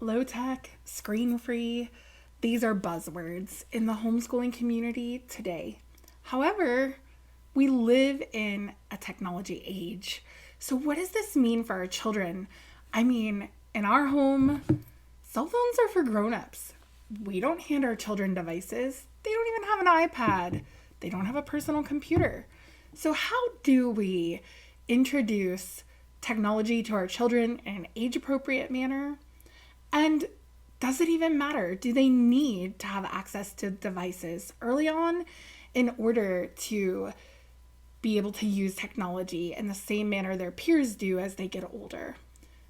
Low tech, screen free, these are buzzwords in the homeschooling community today. However, we live in a technology age. So, what does this mean for our children? I mean, in our home, cell phones are for grown-ups. We don't hand our children devices. They don't even have an iPad. They don't have a personal computer. So, how do we introduce technology to our children in an age-appropriate manner? And does it even matter? Do they need to have access to devices early on in order to be able to use technology in the same manner their peers do as they get older?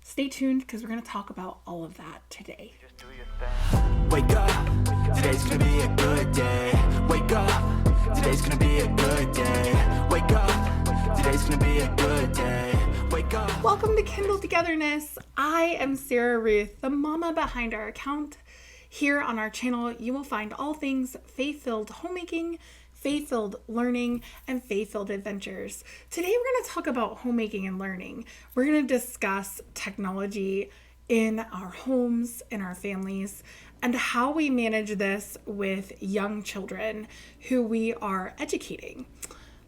Stay tuned because we're going to talk about all of that today. Just do your thing. Wake up, today's gonna be a good day. Wake up, today's gonna be a good day. Wake up, today's gonna be a good day. Wake up. Welcome to Kindle Togetherness. I am Sarah Ruth, the mama behind our account. Here on our channel, you will find all things faith-filled homemaking, faith-filled learning, and faith-filled adventures. Today, we're going to talk about homemaking and learning. We're going to discuss technology in our homes, in our families, and how we manage this with young children who we are educating.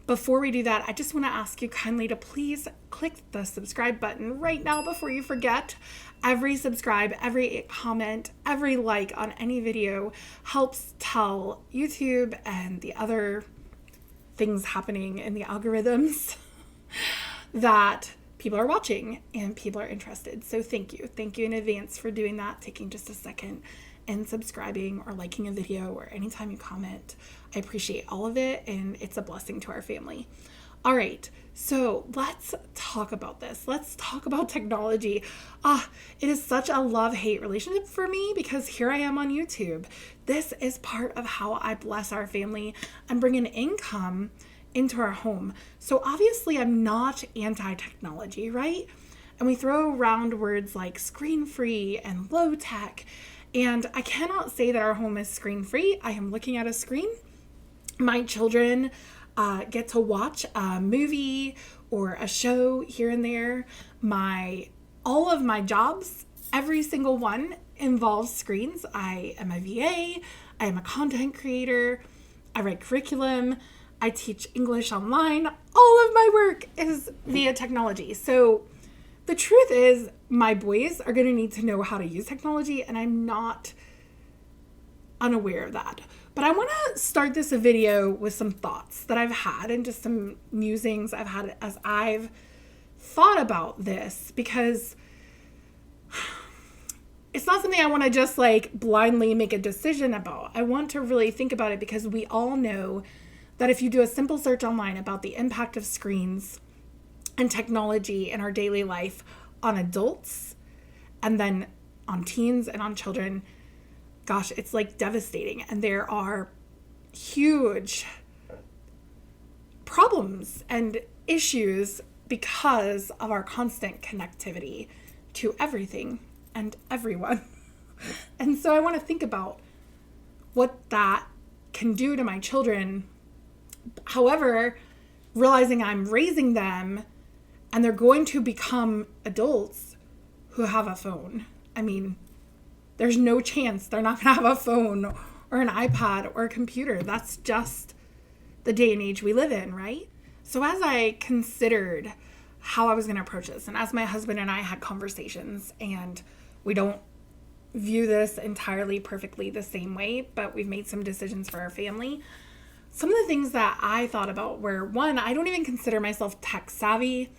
Before we do that, I just want to ask you kindly to please click the subscribe button right now before you forget. Every subscribe, every comment, every like on any video helps tell YouTube and the other things happening in the algorithms that people are watching and people are interested. So thank you. Thank you in advance for doing that, taking just a second and subscribing or liking a video or anytime you comment. I appreciate all of it and it's a blessing to our family. All right, so let's talk about this. Let's talk about technology. It is such a love-hate relationship for me because here I am on YouTube. This is part of how I bless our family and bring an income into our home. So obviously I'm not anti-technology, right? And we throw around words like screen-free and low-tech. And I cannot say that our home is screen-free. I am looking at a screen. My children get to watch a movie or a show here and there. All of my jobs, every single one involves screens. I am a VA. I am a content creator. I write curriculum. I teach English online. All of my work is via technology. So the truth is, my boys are going to need to know how to use technology, and I'm not unaware of that. But I want to start this video with some thoughts that I've had and just some musings I've had as I've thought about this, because it's not something I want to just like blindly make a decision about. I want to really think about it because we all know that if you do a simple search online about the impact of screens and technology in our daily life on adults and then on teens and on children, gosh, it's like devastating. And there are huge problems and issues because of our constant connectivity to everything and everyone. And so I want to think about what that can do to my children. However, realizing I'm raising them and they're going to become adults who have a phone. I mean, there's no chance they're not going to have a phone or an iPad or a computer. That's just the day and age we live in, right? So as I considered how I was going to approach this, and as my husband and I had conversations, and we don't view this entirely perfectly the same way, but we've made some decisions for our family. Some of the things that I thought about were, one, I don't even consider myself tech savvy.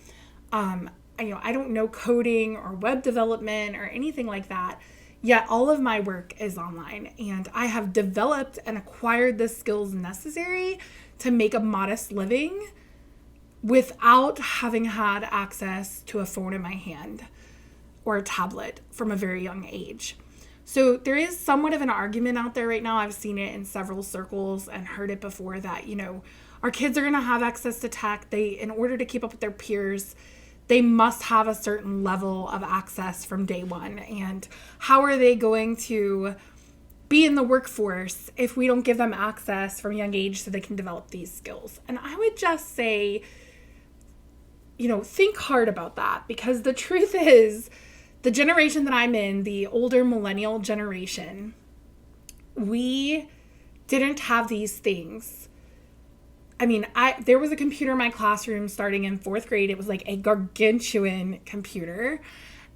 I don't know coding or web development or anything like that. Yet all of my work is online, and I have developed and acquired the skills necessary to make a modest living without having had access to a phone in my hand or a tablet from a very young age. So there is somewhat of an argument out there right now. I've seen it in several circles and heard it before that, our kids are going to have access to tech. In order to keep up with their peers, they must have a certain level of access from day one. And how are they going to be in the workforce if we don't give them access from a young age so they can develop these skills? And I would just say, think hard about that, because the truth is the generation that I'm in, the older millennial generation, we didn't have these things. I mean, there was a computer in my classroom starting in 4th grade. It was like a gargantuan computer.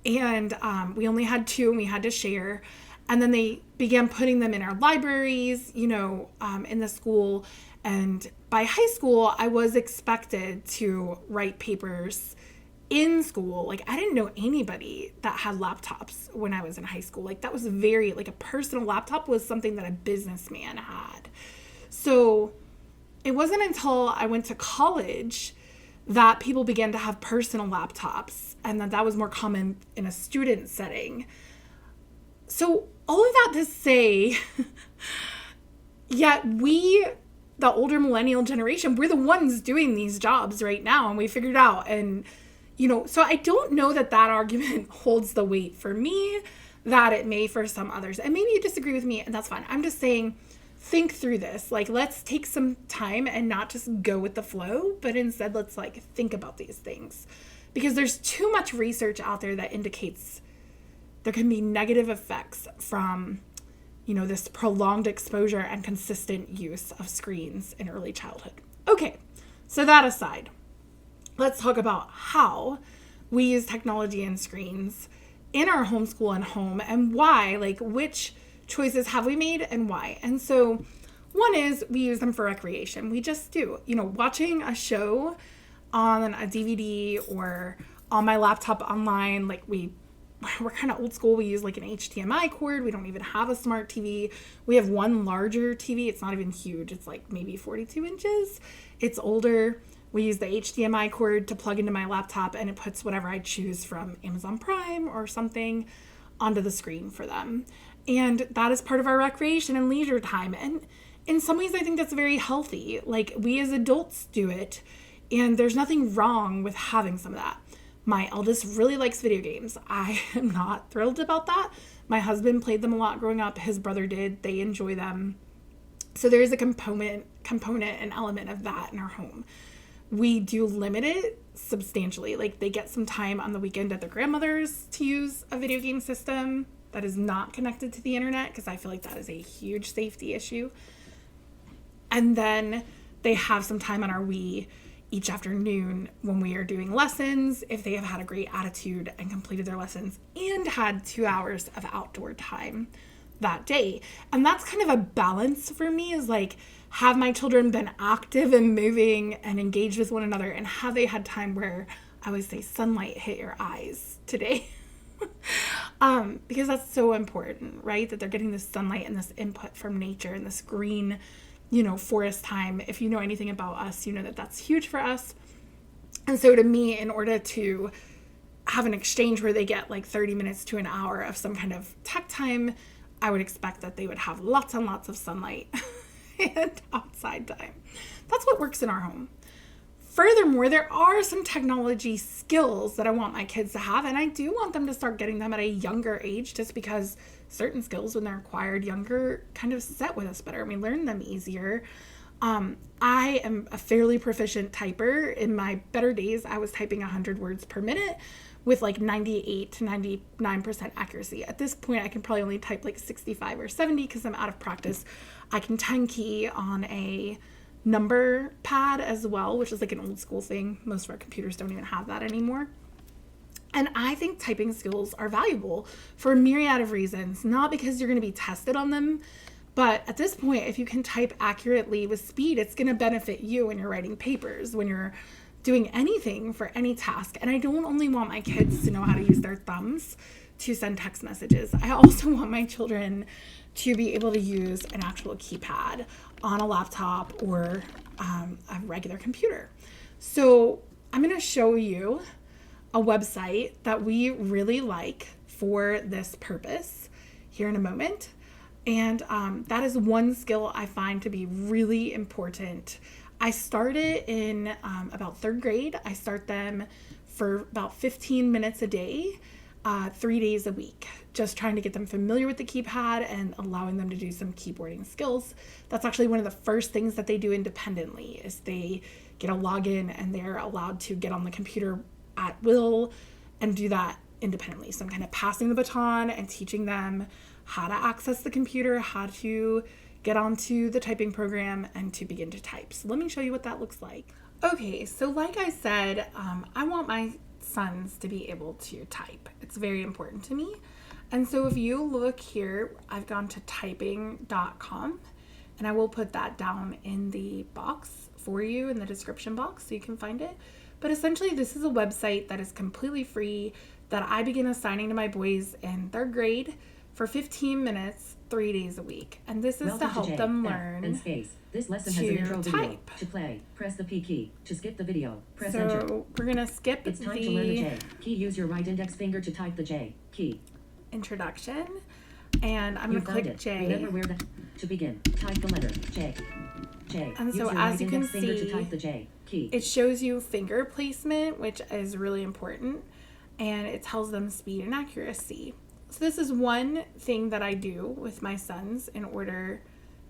And we only had 2 and we had to share. And then they began putting them in our libraries, in the school. And by high school, I was expected to write papers in school. Like, I didn't know anybody that had laptops when I was in high school. Like, that was a personal laptop was something that a businessman had. So it wasn't until I went to college that people began to have personal laptops, and that was more common in a student setting. So all of that to say, yet we, the older millennial generation, we're the ones doing these jobs right now, and we figured it out. And, so I don't know that argument holds the weight for me that it may for some others. And maybe you disagree with me, and that's fine. I'm just saying, think through this. Like, let's take some time and not just go with the flow, but instead let's think about these things, because there's too much research out there that indicates there can be negative effects from, this prolonged exposure and consistent use of screens in early childhood. Okay, so that aside, let's talk about how we use technology and screens in our homeschool and home, and why, which choices have we made and why. And so one is we use them for recreation. We just do, watching a show on a DVD or on my laptop online. We're kind of old school. We use an HDMI cord. We don't even have a smart TV. We have one larger TV. It's not even huge. It's maybe 42 inches. It's older. We use the HDMI cord to plug into my laptop, and it puts whatever I choose from Amazon Prime or something onto the screen for them. And that is part of our recreation and leisure time. And in some ways, I think that's very healthy. We as adults do it, and there's nothing wrong with having some of that. My eldest really likes video games. I am not thrilled about that. My husband played them a lot growing up. His brother did. They enjoy them. So there is a component and element of that in our home. We do limit it substantially. They get some time on the weekend at their grandmother's to use a video game system that is not connected to the internet, because I feel like that is a huge safety issue. And then they have some time on our Wii each afternoon when we are doing lessons, if they have had a great attitude and completed their lessons and had 2 hours of outdoor time that day. And that's kind of a balance for me, is have my children been active and moving and engaged with one another, and have they had time where I would say sunlight hit your eyes today? Because that's so important, right? That they're getting this sunlight and this input from nature and this green, forest time. If you know anything about us, you know that that's huge for us. And so to me, in order to have an exchange where they get 30 minutes to an hour of some kind of tech time, I would expect that they would have lots and lots of sunlight and outside time. That's what works in our home. Furthermore, there are some technology skills that I want my kids to have, and I do want them to start getting them at a younger age, just because certain skills, when they're acquired younger, kind of set with us better, and we learn them easier. I am a fairly proficient typer. In my better days, I was typing 100 words per minute with 98 to 99% accuracy. At this point, I can probably only type 65 or 70 because I'm out of practice. I can 10 key on a number pad as well, which is an old school thing. Most of our computers don't even have that anymore. And I think typing skills are valuable for a myriad of reasons, not because you're going to be tested on them, but at this point, if you can type accurately with speed, it's going to benefit you when you're writing papers, when you're doing anything for any task. And I don't only want my kids to know how to use their thumbs to send text messages. I also want my children to be able to use an actual keypad on a laptop or a regular computer. So I'm going to show you a website that we really like for this purpose here in a moment. And that is one skill I find to be really important. I started in about 3rd grade. I start them for about 15 minutes a day, 3 days a week, just trying to get them familiar with the keypad and allowing them to do some keyboarding skills. That's actually one of the first things that they do independently, is they get a login and they're allowed to get on the computer at will and do that independently. So I'm kind of passing the baton and teaching them how to access the computer, how to get onto the typing program, and to begin to type. So let me show you what that looks like. Okay, so like I said, I want my sons to be able to type. It's very important to me. And so if you look here, I've gone to typing.com, and I will put that down in the box for you in the description box so you can find it. But essentially, this is a website that is completely free that I begin assigning to my boys in third grade for 15 minutes, 3 days a week. And this is to help them learn and space. This lesson has an intro video. To play, press the P key. To skip the video, press enter. So we're going to skip It's time to learn the J key. Use your right index finger to type the J key. Introduction. And I'm going to click J. Remember where to begin. Type the letter J. J. And so as you can see, to type the J key. It shows you finger placement, which is really important. And it tells them speed and accuracy. So this is one thing that I do with my sons in order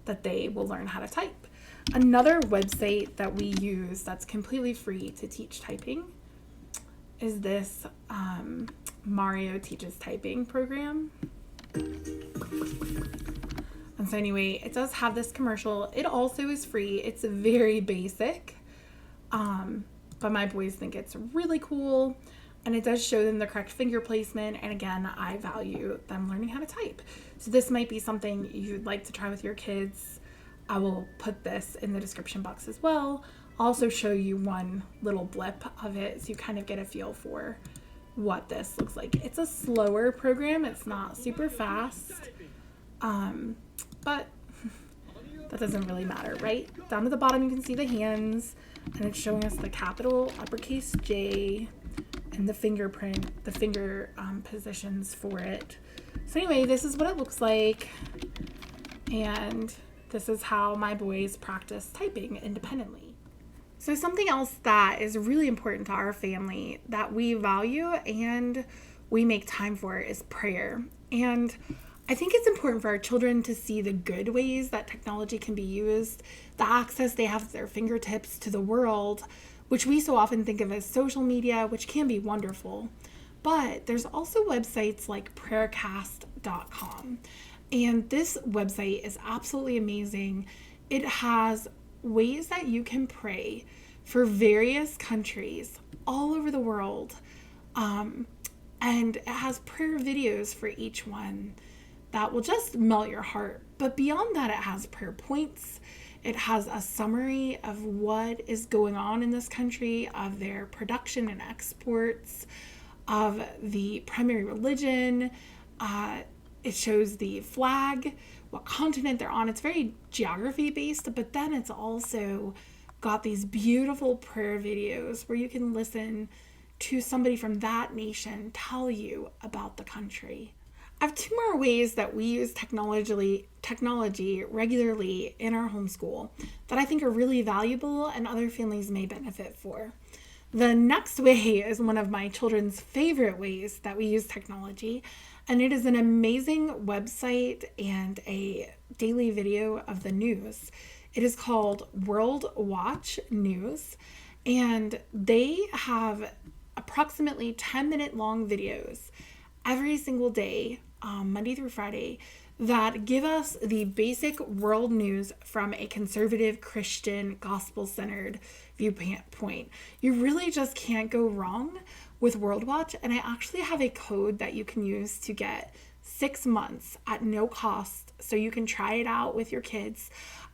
that they will learn how to type. Another website that we use that's completely free to teach typing is this Mario Teaches Typing program. And so anyway, it does have this commercial. It also is free. It's very basic, but my boys think it's really cool. And it does show them the correct finger placement. And again, I value them learning how to type. So this might be something you'd like to try with your kids. I will put this in the description box as well. I'll also show you one little blip of it so you kind of get a feel for what this looks like. It's a slower program. It's not super fast. But that doesn't really matter, right? Down at the bottom, you can see the hands, and it's showing us the capital uppercase J and the fingerprint, the finger positions for it. So anyway, this is what it looks like. And this is how my boys practice typing independently. So something else that is really important to our family that we value and we make time for is prayer. And I think it's important for our children to see the good ways that technology can be used, the access they have at their fingertips to the world, which we so often think of as social media, which can be wonderful. But there's also websites like prayercast.com. And this website is absolutely amazing. It has ways that you can pray for various countries all over the world. And it has prayer videos for each one that will just melt your heart. But beyond that, it has prayer points. It has a summary of what is going on in this country, of their production and exports, of the primary religion. It shows the flag, what continent they're on. It's very geography based, but then it's also got these beautiful prayer videos where you can listen to somebody from that nation tell you about the country. I have two more ways that we use technology regularly in our homeschool that I think are really valuable and other families may benefit for. The next way is one of my children's favorite ways that we use technology, and it is an amazing website and a daily video of the news. It is called World Watch News, and they have approximately 10-minute long videos every single day, Monday through Friday, that give us the basic world news from a conservative, Christian, gospel-centered viewpoint. You really just can't go wrong with World Watch, and I actually have a code that you can use to get 6 months at no cost, so you can try it out with your kids.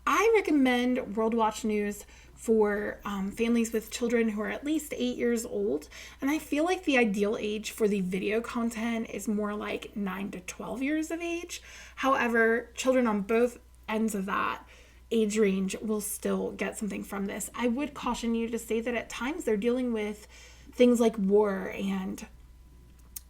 I recommend World Watch News for families with children who are at least 8 years old. And I feel like the ideal age for the video content is more like 9 to 12 years of age. However, children on both ends of that age range will still get something from this. I would caution you to say that at times they're dealing with things like war and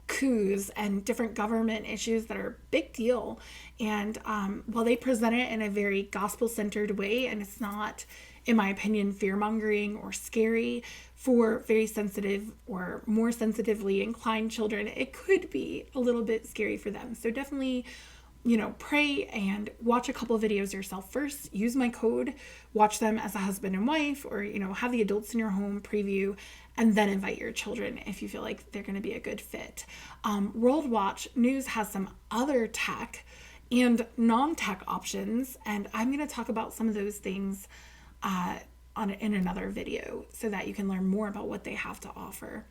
coups and different government issues that are a big deal. And while they present it in a very gospel-centered way, and it's not, in my opinion, fear-mongering or scary for very sensitive or more sensitively inclined children, it could be a little bit scary for them. So definitely pray and watch a couple of videos yourself first. Use my code, watch them as a husband and wife, or, have the adults in your home preview, and then invite your children if you feel like they're going to be a good fit. World Watch News has some other tech and non-tech options, and I'm going to talk about some of those things in another video so that you can learn more about what they have to offer.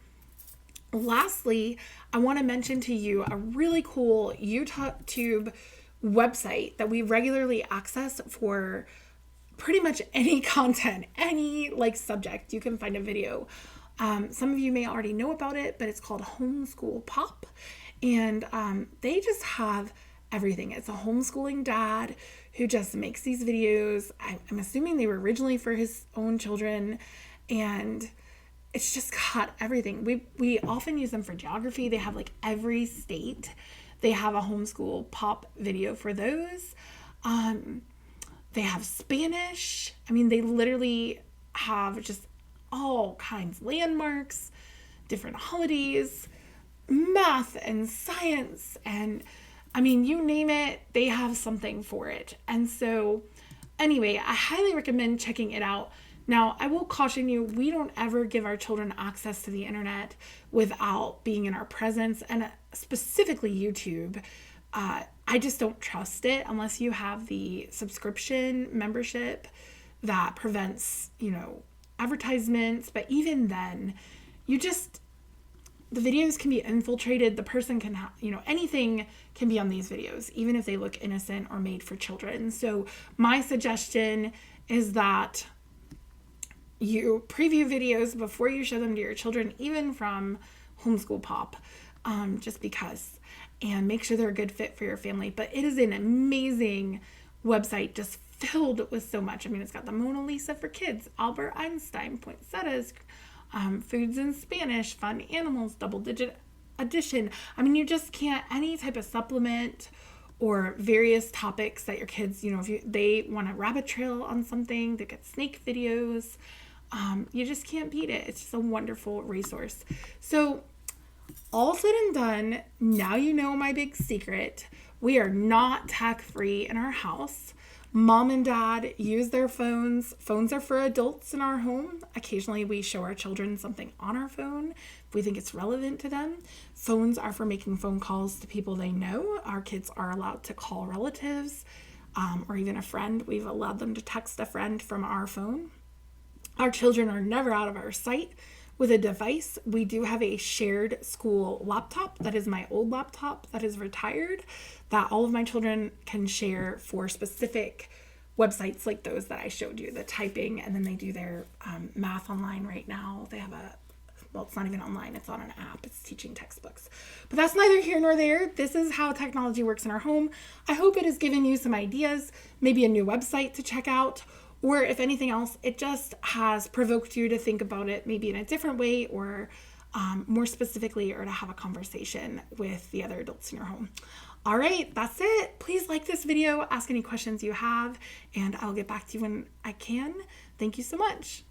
Lastly, I want to mention to you a really cool YouTube website that we regularly access for pretty much any content, any subject. You can find a video. Some of you may already know about it, but it's called Homeschool Pop, and they just have everything. It's a homeschooling dad who just makes these videos. I'm assuming they were originally for his own children, and it's just got everything. We often use them for geography. They have every state. They have a homeschool pop video for those. They have Spanish. They literally have just all kinds, landmarks, different holidays, math and science, and you name it, they have something for it. And so anyway, I highly recommend checking it out. Now, I will caution you, we don't ever give our children access to the internet without being in our presence, and specifically YouTube. I just don't trust it unless you have the subscription membership that prevents, advertisements. But even then, the videos can be infiltrated. The person can anything can be on these videos, even if they look innocent or made for children. So my suggestion is that you preview videos before you show them to your children, even from Homeschool Pop, just because, and make sure they're a good fit for your family. But it is an amazing website, just filled with so much. It's got the Mona Lisa for kids, Albert Einstein, poinsettias, foods in Spanish, fun animals, double digit addition. You just can't, any type of supplement or various topics that your kids, if they want a rabbit trail on something, they get snake videos. You just can't beat it. It's just a wonderful resource. So all said and done, now you know my big secret. We are not tech free in our house. Mom and dad use their phones. Phones are for adults in our home. Occasionally we show our children something on our phone if we think it's relevant to them. Phones are for making phone calls to people they know. Our kids are allowed to call relatives or even a friend. We've allowed them to text a friend from our phone. Our children are never out of our sight with a device. We do have a shared school laptop. That is my old laptop that is retired, that all of my children can share for specific websites like those that I showed you, the typing, and then they do their math online right now. They have it's not even online, it's on an app. It's teaching textbooks. But that's neither here nor there. This is how technology works in our home. I hope it has given you some ideas, maybe a new website to check out, or if anything else, it just has provoked you to think about it maybe in a different way, or more specifically, or to have a conversation with the other adults in your home. All right, that's it. Please like this video, ask any questions you have, and I'll get back to you when I can. Thank you so much.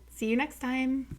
See you next time.